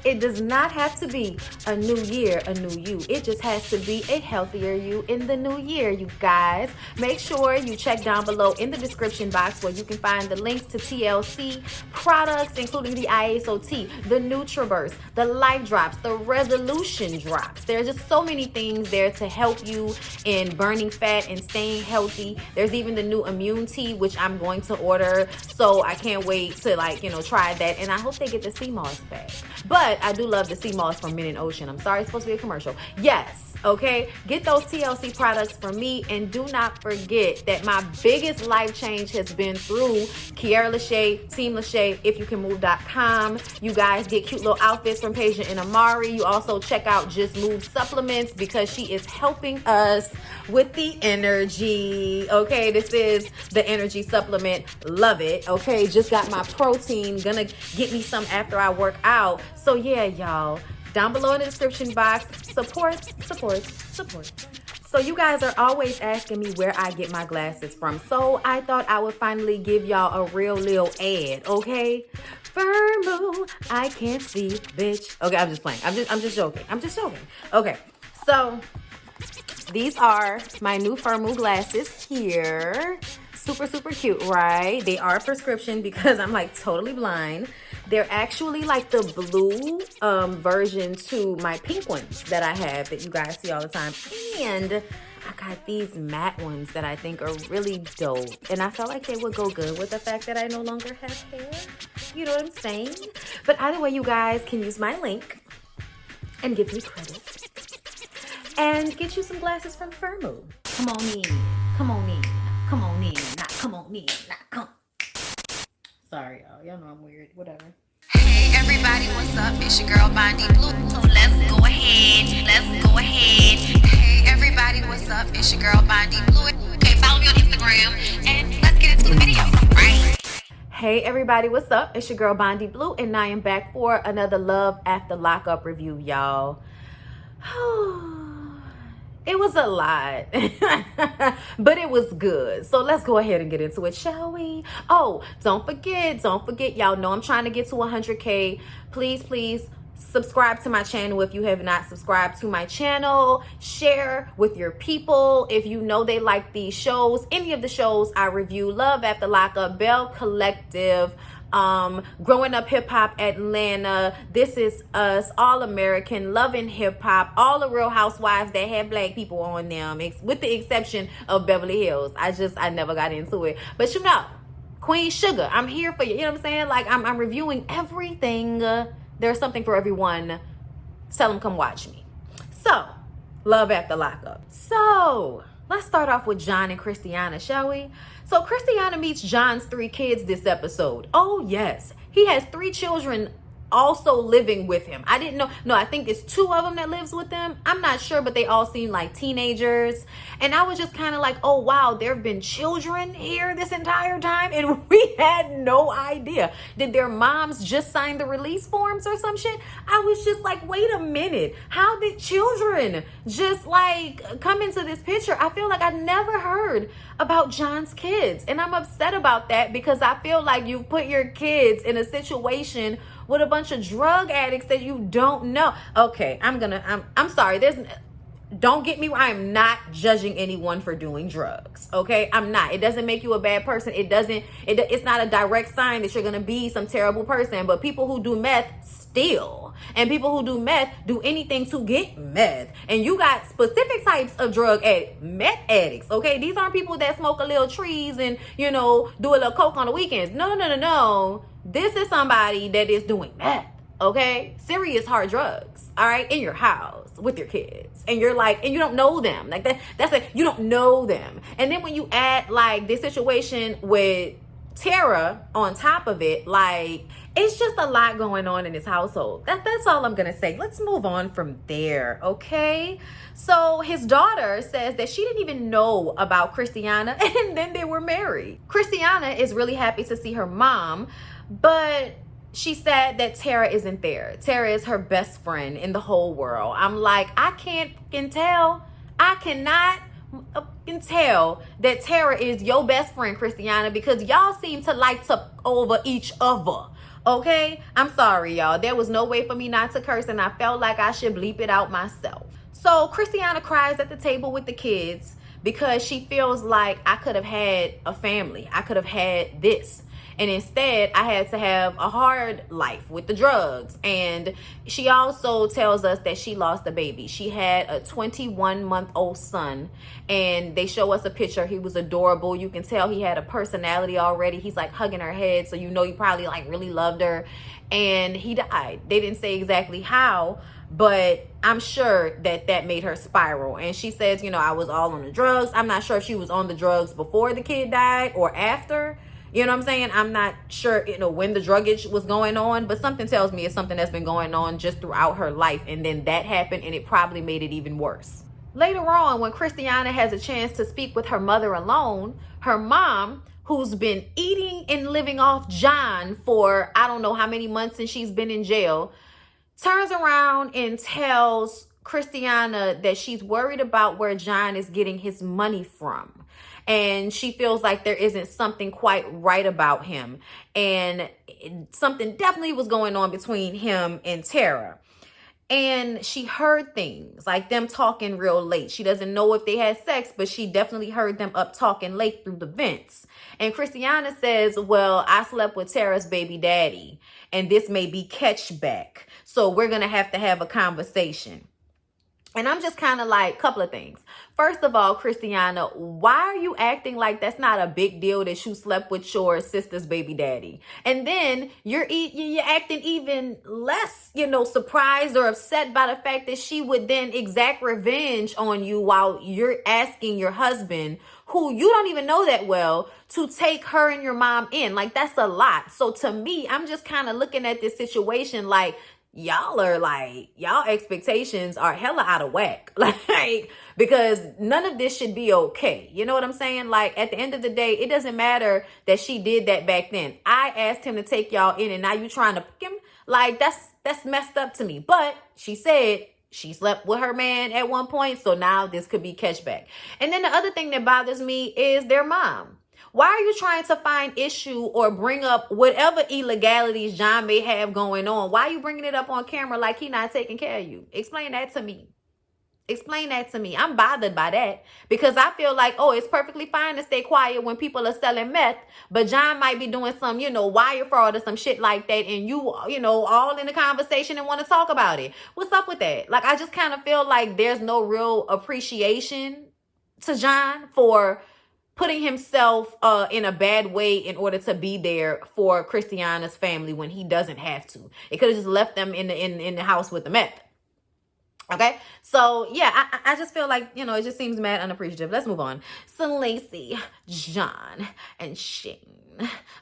It does not have to be a new year, a new you. It just has to be a healthier you in the new year, you guys. Make sure you check down below in the description box where you can find the links to TLC products, including the ISOT, the NutriBurst, the Life Drops, the Resolution Drops. There's just so many things there to help you in burning fat and staying healthy. There's even the new Immune Tea, which I'm going to order. So I can't wait to try that. And I hope they get the sea moss back. But I do love the sea moss from Mint and Ocean. I'm sorry, it's supposed to be a commercial. Yes, okay? Get those TLC products from me, and do not forget that my biggest life change has been through Kiara LASHAE, Team LASHAE, ifyoucanmove.com. You guys get cute little outfits from Peja and Amari. You also check out Just Move supplements because she is helping us with the energy. Okay, this is the energy supplement. Love it. Okay, just got my protein. Gonna get me some after I work out. So yeah, y'all, down below in the description box, support. So you guys are always asking me where I get my glasses from. So I thought I would finally give y'all a real little ad, okay? Firmware, I can't see, bitch. Okay, I'm just playing. I'm just joking. Okay, so these are my new Firmware glasses here. Super cute, right? They are prescription because I'm like totally blind. They're actually like the blue version to my pink ones that I have that you guys see all the time. And I got these matte ones that I think are really dope. And I felt like they would go good with the fact that I no longer have hair. You know what I'm saying? But either way, you guys can use my link and give me credit. And get you some glasses from Firmware. Come on in. Sorry, y'all know I'm weird. Whatever. Hey everybody, what's up? It's your girl Bondi Blue. So let's go ahead. Hey everybody, what's up? It's your girl Bondi Blue. Okay, follow me on Instagram and let's get into the video, right? Hey everybody, what's up? It's your girl Bondi Blue, and I am back for another Love After Lockup review, y'all. It was a lot, but it was good. So let's go ahead and get into it, shall we? Oh, don't forget, y'all know I'm trying to get to 100K. Please subscribe to my channel if you have not subscribed to my channel. Share with your people if you know they like these shows. Any of the shows I review: Love After Lockup, Bell Collective, Growing Up Hip Hop Atlanta, This Is Us, All American, Loving Hip Hop, all the Real Housewives that had black people on them, with the exception of Beverly Hills. I never got into it. But you know, Queen Sugar, I'm here for you. You know what I'm saying? Like, I'm reviewing everything. There's something for everyone. Tell them come watch me. So, Love After Lockup. So, let's start off with John and Kristiana, shall we? So Kristiana meets John's 3 kids this episode. Oh yes, he has 3 children also living with him. I didn't know. No, I think it's 2 of them that lives with them. I'm not sure, but they all seem like teenagers. And I was just kind of like, oh wow, there have been children here this entire time and we had no idea. Did their moms just sign the release forms or some shit? I was just like, wait a minute. How did children just like come into this picture? I feel like I never heard about John's kids. And I'm upset about that because I feel like you put your kids in a situation with a bunch of drug addicts that you don't know. Okay, I'm sorry. Don't get me wrong. I'm not judging anyone for doing drugs. Okay, I'm not. It doesn't make you a bad person. It's not a direct sign that you're gonna be some terrible person. But people who do meth steal, and people who do meth do anything to get meth. And you got specific types of meth addicts. Okay, these aren't people that smoke a little trees and do a little coke on the weekends. No. This is somebody that is doing meth, okay? Serious hard drugs, all right? In your house with your kids. And you're like, and you don't know them. Like that's like, you don't know them. And then when you add like this situation with Tara on top of it, like it's just a lot going on in this household. That's all I'm gonna say. Let's move on from there, okay? So his daughter says that she didn't even know about Kristiana and then they were married. Kristiana is really happy to see her mom, but she said that Tara isn't there. Tara is her best friend in the whole world. I'm like, I cannot tell that Tara is your best friend, Kristiana, because y'all seem to like to over each other. Okay, I'm sorry, y'all. There was no way for me not to curse, and I felt like I should bleep it out myself. So Kristiana cries at the table with the kids because she feels like I could have had a family. I could have had this. And instead, I had to have a hard life with the drugs. And she also tells us that she lost a baby. She had a 21-month-old son. And they show us a picture. He was adorable. You can tell he had a personality already. He's like hugging her head. So you know he probably like really loved her. And he died. They didn't say exactly how, but I'm sure that that made her spiral. And she says, you know, I was all on the drugs. I'm not sure if she was on the drugs before the kid died or after. You know what I'm saying? I'm not sure, you know, when the druggage was going on, but something tells me it's something that's been going on just throughout her life. And then that happened and it probably made it even worse. Later on, when Kristiana has a chance to speak with her mother alone, her mom, who's been eating and living off John for I don't know how many months since she's been in jail, turns around and tells Kristiana that she's worried about where John is getting his money from. And she feels like there isn't something quite right about him. And something definitely was going on between him and Tara. And she heard things like them talking real late. She doesn't know if they had sex, but she definitely heard them up talking late through the vents. And Kristiana says, well, I slept with Tara's baby daddy, and this may be catchback. So we're going to have a conversation. And I'm just kind of like, couple of things. First of all, Kristiana, why are you acting like that's not a big deal that you slept with your sister's baby daddy? And then you're acting even less, you know, surprised or upset by the fact that she would then exact revenge on you while you're asking your husband, who you don't even know that well, to take her and your mom in. Like, that's a lot. So to me, I'm just kind of looking at this situation like, y'all expectations are hella out of whack. Like, because none of this should be okay. You know what I'm saying? Like, at the end of the day, it doesn't matter that she did that back then. I asked him to take y'all in and now you trying to pick him. Like, that's messed up to me. But she said she slept with her man at one point. So now this could be catchback. And then the other thing that bothers me is their mom. Why are you trying to find issue or bring up whatever illegalities John may have going on? Why are you bringing it up on camera like he not taking care of you? Explain that to me. Explain that to me. I'm bothered by that because I feel like, oh, it's perfectly fine to stay quiet when people are selling meth, but John might be doing some, you know, wire fraud or some shit like that, and you know, all in the conversation and want to talk about it. What's up with that? Like, I just kind of feel like there's no real appreciation to John for putting himself in a bad way in order to be there for Kristiana's family when he doesn't have to. It could have just left them in the house with the meth. Okay, so yeah, I just feel like, you know, it just seems mad unappreciative. Let's move on. So Lacey, John, and Shane.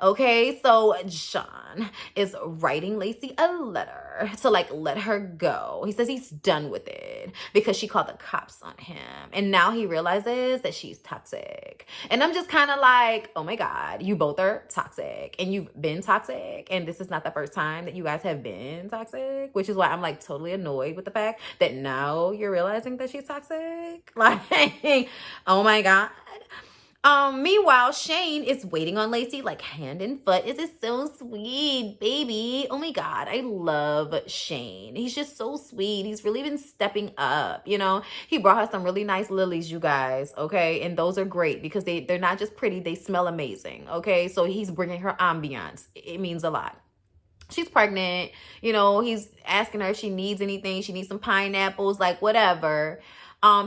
Okay, so John is writing Lacey a letter to like let her go. He says he's done with it because she called the cops on him, and now he realizes that she's toxic. And I'm just kind of like, oh my god, you both are toxic and you've been toxic, and this is not the first time that you guys have been toxic, which is why I'm like totally annoyed with the fact that now you're realizing that she's toxic. Like, oh my god. Meanwhile, Shane is waiting on Lacey like hand and foot. This is so sweet, baby. Oh my god, I love Shane. He's just so sweet. He's really been stepping up, you know. He brought her some really nice lilies, you guys, okay? And those are great because they're not just pretty, they smell amazing, okay? So he's bringing her ambiance. It means a lot. She's pregnant, you know, he's asking her if she needs anything. She needs some pineapples, like whatever.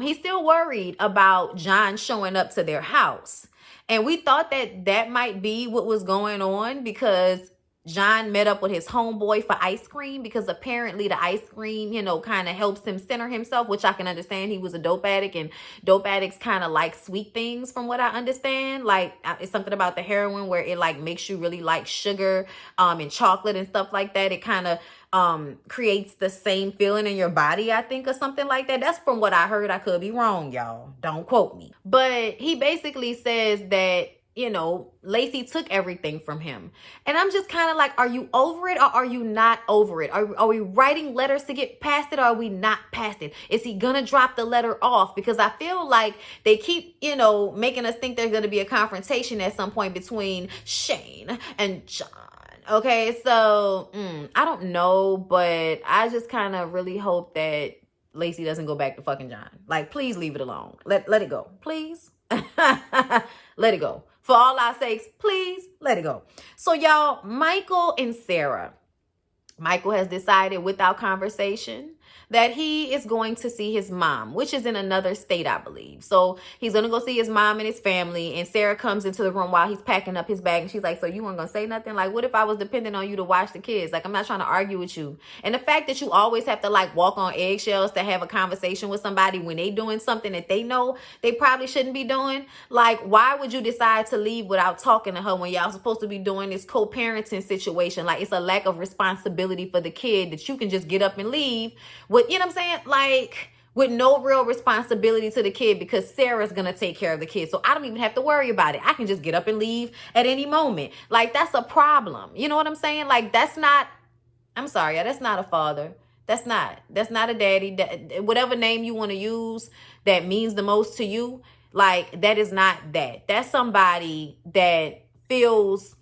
He's still worried about John showing up to their house. And we thought that that might be what was going on because John met up with his homeboy for ice cream because apparently the ice cream, you know, kind of helps him center himself, which I can understand. He was a dope addict and dope addicts kind of like sweet things from what I understand. Like, it's something about the heroin where it like makes you really like sugar and chocolate and stuff like that. It kind of creates the same feeling in your body, I think, or something like that. That's from what I heard. I could be wrong, y'all. Don't quote me. But he basically says that, you know, Lacey took everything from him. And I'm just kind of like, are you over it or are you not over it? Are we writing letters to get past it or are we not past it? Is he gonna drop the letter off? Because I feel like they keep, you know, making us think there's gonna be a confrontation at some point between Shane and John. Okay, so I don't know, but I just kind of really hope that Lacey doesn't go back to fucking John. Like, please leave it alone. Let it go, please. Let it go. For all our sakes, please let it go. So y'all, Michael and Sarah. Michael has decided without conversation that he is going to see his mom, which is in another state, I believe. So he's going to go see his mom and his family. And Sarah comes into the room while he's packing up his bag. And she's like, so you weren't going to say nothing? Like, what if I was dependent on you to watch the kids? Like, I'm not trying to argue with you. And the fact that you always have to like walk on eggshells to have a conversation with somebody when they doing something that they know they probably shouldn't be doing. Like, why would you decide to leave without talking to her when y'all supposed to be doing this co-parenting situation? Like, it's a lack of responsibility for the kid that you can just get up and leave with, you know what I'm saying? Like, with no real responsibility to the kid because Sarah's going to take care of the kid. So I don't even have to worry about it. I can just get up and leave at any moment. Like, that's a problem. You know what I'm saying? Like, that's not, I'm sorry, that's not a father. That's not a daddy. Whatever name you want to use that means the most to you, like, that is not that. That's somebody that feels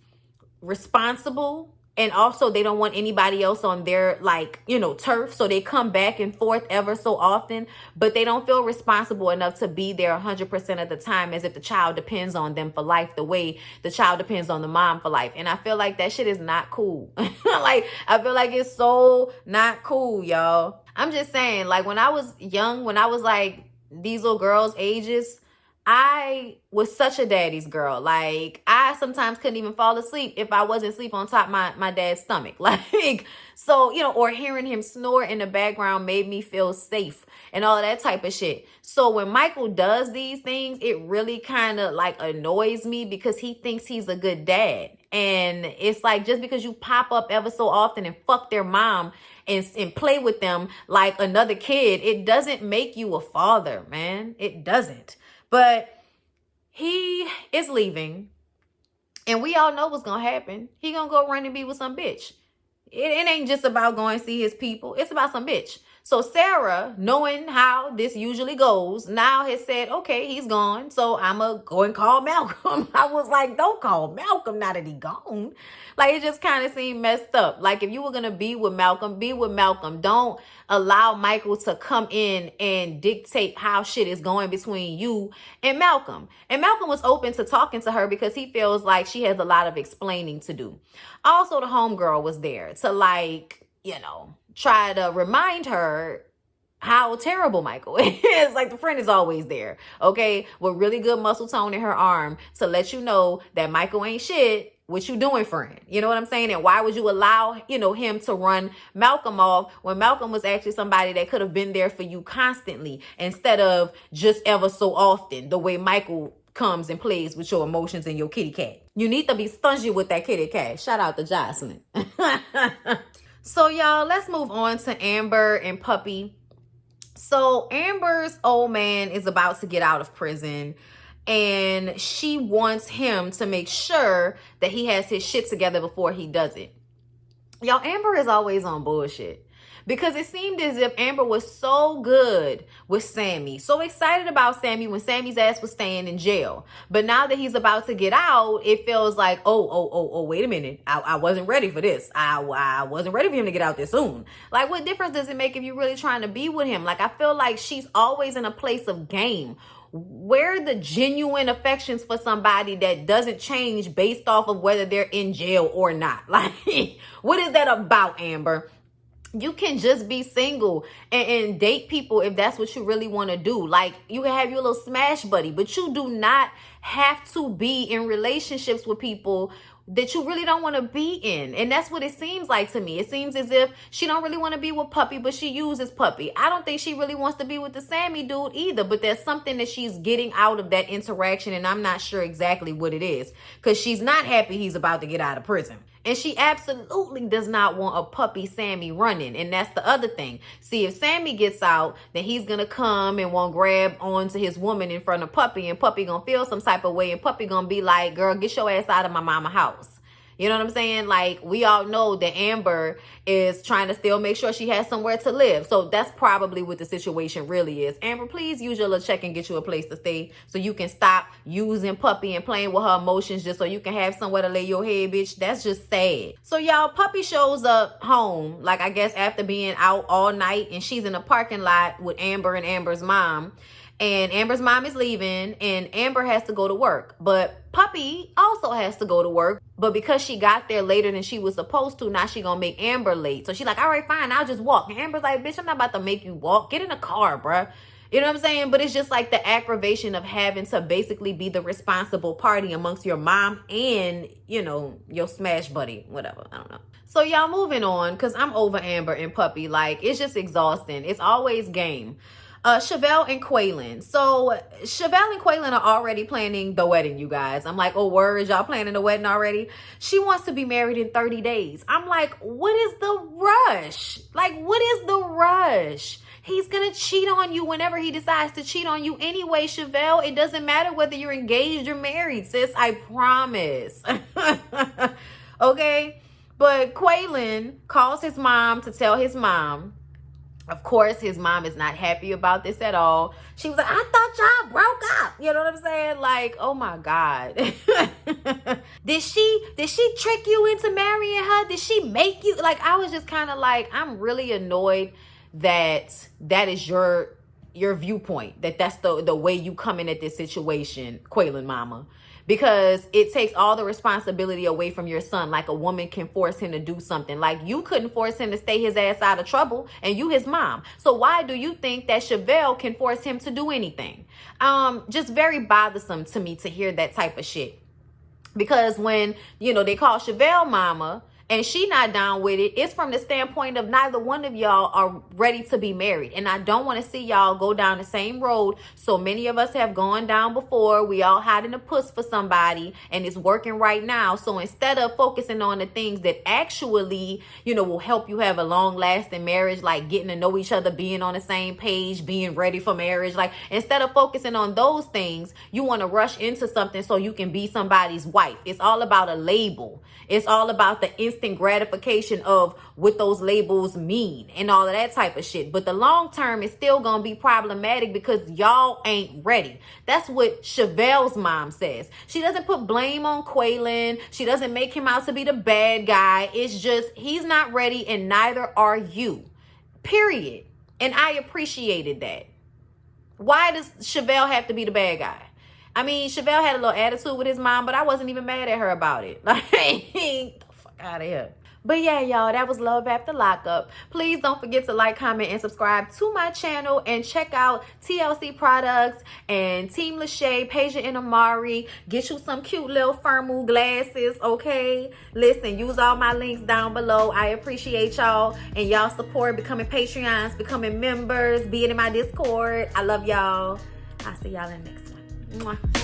responsible. And also they don't want anybody else on their, like, you know, turf. So they come back and forth ever so often, but they don't feel responsible enough to be there 100% of the time as if the child depends on them for life the way the child depends on the mom for life. And I feel like that shit is not cool. Like, I feel like it's so not cool, y'all. I'm just saying, like, when I was young, when I was like these little girls' ages, I was such a daddy's girl. Like, I sometimes couldn't even fall asleep if I wasn't asleep on top of my dad's stomach. Like, so, you know, or hearing him snore in the background made me feel safe and all of that type of shit. So when Michael does these things, it really kind of like annoys me because he thinks he's a good dad. And it's like, just because you pop up ever so often and fuck their mom and play with them like another kid, it doesn't make you a father, man. It doesn't. But he is leaving, and we all know what's going to happen. He going to go run and be with some bitch. It ain't just about going to see his people. It's about some bitch. So Sarah, knowing how this usually goes, now has said, okay, he's gone, so I'm going to go and call Malcolm. I was like, don't call Malcolm now that he gone. Like, it just kind of seemed messed up. Like, if you were going to be with Malcolm, be with Malcolm. Don't allow Michael to come in and dictate how shit is going between you and Malcolm. And Malcolm was open to talking to her because he feels like she has a lot of explaining to do. Also, the homegirl was there to, like, you know, try to remind her how terrible Michael is. Like, the friend is always there, okay, with really good muscle tone in her arm to let you know that Michael ain't shit. What you doing, friend? You know what I'm saying? And why would you allow, you know, him to run Malcolm off when Malcolm was actually somebody that could have been there for you constantly instead of just ever so often, the way Michael comes and plays with your emotions and your kitty cat. You need to be stingy with that kitty cat. Shout out to Jocelyn. So y'all, let's move on to Amber and Puppy. So Amber's old man is about to get out of prison, and she wants him to make sure that he has his shit together before he does it. Y'all, Amber is always on bullshit. Because it seemed as if Amber was so good with Sammy, so excited about Sammy when Sammy's ass was staying in jail. But now that he's about to get out, it feels like, oh, wait a minute. I wasn't ready for this. I wasn't ready for him to get out this soon. Like, what difference does it make if you're really trying to be with him? Like, I feel like she's always in a place of game. Where are the genuine affections for somebody that doesn't change based off of whether they're in jail or not? Like, what is that about, Amber? You can just be single and date people if that's what you really want to do. Like, you can have your little smash buddy, but you do not have to be in relationships with people that you really don't want to be in. And that's what it seems like to me. It seems as if she don't really want to be with Puppy, but she uses Puppy. I don't think she really wants to be with the Sammy dude either, but there's something that she's getting out of that interaction, and I'm not sure exactly what it is, because she's not happy he's about to get out of prison. And she absolutely does not want a Puppy Sammy running. And that's the other thing. See, if Sammy gets out, then he's going to come and won't grab onto his woman in front of Puppy. And Puppy going to feel some type of way. And Puppy going to be like, girl, get your ass out of my mama house. You know what I'm saying? Like, we all know that Amber is trying to still make sure she has somewhere to live. So that's probably what the situation really is. Amber, please use your little check and get you a place to stay so you can stop using Puppy and playing with her emotions just so you can have somewhere to lay your head, bitch. That's just sad. So y'all, Puppy shows up home, like I guess after being out all night, and she's in a parking lot with Amber and Amber's mom. And Amber's mom is leaving and Amber has to go to work. But Puppy also has to go to work. But because she got there later than she was supposed to, now she gonna make Amber late. So she's like, all right, fine, I'll just walk. And Amber's like, bitch, I'm not about to make you walk. Get in the car, bruh. You know what I'm saying? But it's just like the aggravation of having to basically be the responsible party amongst your mom and, you know, your smash buddy, whatever. I don't know. So y'all, moving on, because I'm over Amber and Puppy. Like, it's just exhausting. It's always game. Chevelle and Kweilyn. So Chevelle and Kweilyn are already planning the wedding, you guys. I'm like, oh, word, y'all planning the wedding already? She wants to be married in 30 days. I'm like, what is the rush? Like, what is the rush? He's gonna cheat on you whenever he decides to cheat on you anyway, Chevelle. It doesn't matter whether you're engaged or married, sis. I promise. Okay? But Kweilyn calls his mom to tell his mom. Of course, his mom is not happy about this at all. She was like, I thought y'all broke up. You know what I'm saying? Like, oh my God. Did she trick you into marrying her? Did she make you? Like, I was just kind of like, I'm really annoyed that is your viewpoint. That's the way you come in at this situation, Kweilyn mama. Because it takes all the responsibility away from your son. Like a woman can force him to do something. Like you couldn't force him to stay his ass out of trouble, and you his mom. So why do you think that Chevelle can force him to do anything? Just very bothersome to me to hear that type of shit. Because when, you know, they call Chevelle mama and she not down with it, it's from the standpoint of neither one of y'all are ready to be married. And I don't want to see y'all go down the same road so many of us have gone down before. We all hiding a puss for somebody and it's working right now. So instead of focusing on the things that actually, you know, will help you have a long lasting marriage, like getting to know each other, being on the same page, being ready for marriage, like instead of focusing on those things, you want to rush into something so you can be somebody's wife. It's all about a label. It's all about the instant gratification of what those labels mean and all of that type of shit. But the long term is still going to be problematic because y'all ain't ready. That's what Chevelle's mom says. She doesn't put blame on Kweilyn. She doesn't make him out to be the bad guy. It's just he's not ready and neither are you. Period. And I appreciated that. Why does Chevelle have to be the bad guy? I mean, Chevelle had a little attitude with his mom, but I wasn't even mad at her about it. Like, get the fuck out of here. But yeah, y'all, that was Love After Lockup. Please don't forget to like, comment, and subscribe to my channel. And check out TLC Products and Team LASHAE, Peja and Amari. Get you some cute little firmware glasses, okay? Listen, use all my links down below. I appreciate y'all and y'all support, becoming Patreons, becoming members, being in my Discord. I love y'all. I'll see y'all in the next one. Mwah.